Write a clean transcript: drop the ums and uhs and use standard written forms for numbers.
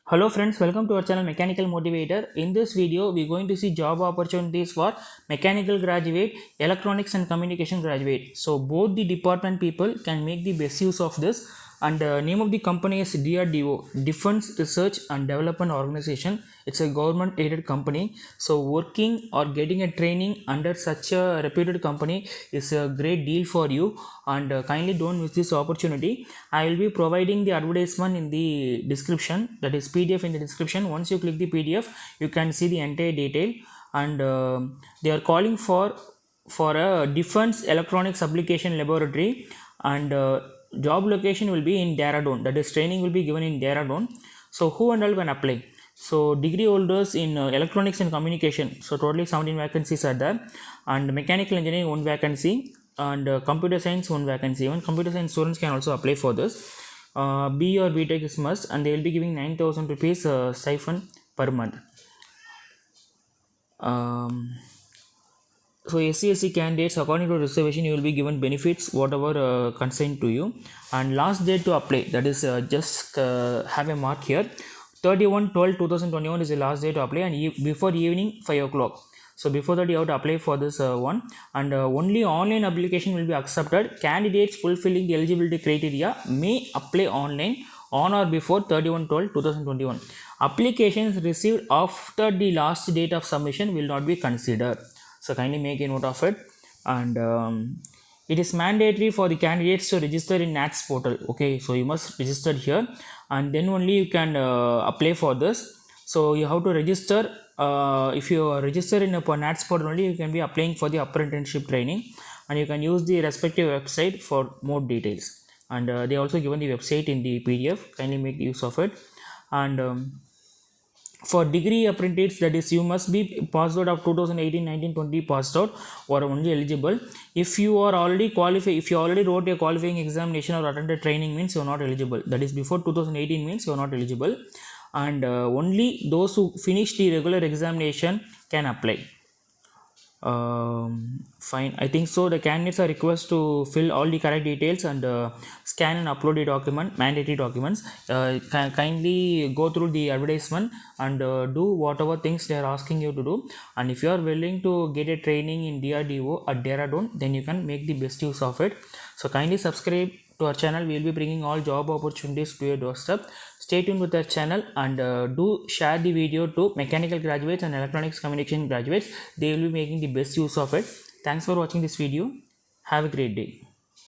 Hello friends, welcome to our channel Mechanical Motivator. In this video, we are going to see job opportunities for mechanical graduate, electronics and communication graduate. So both the department people can make the best use of this. And name of the company is DRDO, Defense Research and Development Organization. It's a government aided company. So working or getting a training under such a reputed company is a great deal for you. And kindly don't miss this opportunity. I will be providing the advertisement in the description, that is PDF in the description. Once you click the PDF, you can see the entire detail. And they are calling for a defense electronics application laboratory, and job location will be in Dehradun, that is training will be given in Dehradun. So who and all can apply? So degree holders in electronics and communication, so totally 17 vacancies are there, and mechanical engineering 1 vacancy, and computer science 1 vacancy. Even computer science students can also apply for this. B or BTech is must, and they will be giving 9,000 rupees stipend per month. So SC candidates, according to reservation, you will be given benefits whatever concerned to you. And last date to apply, that is just have a mark here, 31/12/2021 is the last day to apply, and before evening 5 o'clock. So before that you have to apply for this one, and only online application will be accepted. Candidates fulfilling the eligibility criteria may apply online on or before 31/12/2021. Applications received after the last date of submission will not be considered. So kindly make a note of it. And it is mandatory for the candidates to register in NATS portal. Okay, so you must register here, and then only you can apply for this. So you have to register. If you register in a NATS portal only, you can be applying for the apprenticeship training, and you can use the respective website for more details. And they also given the website in the PDF. Kindly make use of it. And for degree apprentice, that is you must be passed out of 2018, 19, 20 passed out or only eligible. If you are already qualified, if you already wrote a qualifying examination or attended training, means you are not eligible. That is before 2018 means you are not eligible. And only those who finish the regular examination can apply. Fine, I think so. The candidates are requested to fill all the correct details and scan and upload the document, mandatory documents. Kindly go through the advertisement and do whatever things they are asking you to do. And if you are willing to get a training in DRDO at Dehradun, then you can make the best use of it. So kindly subscribe to our channel. We will be bringing all job opportunities to your doorstep. Stay tuned with our channel, and do share the video to mechanical graduates and electronics communication graduates. They will be making the best use of it. Thanks for watching this video. Have a great day.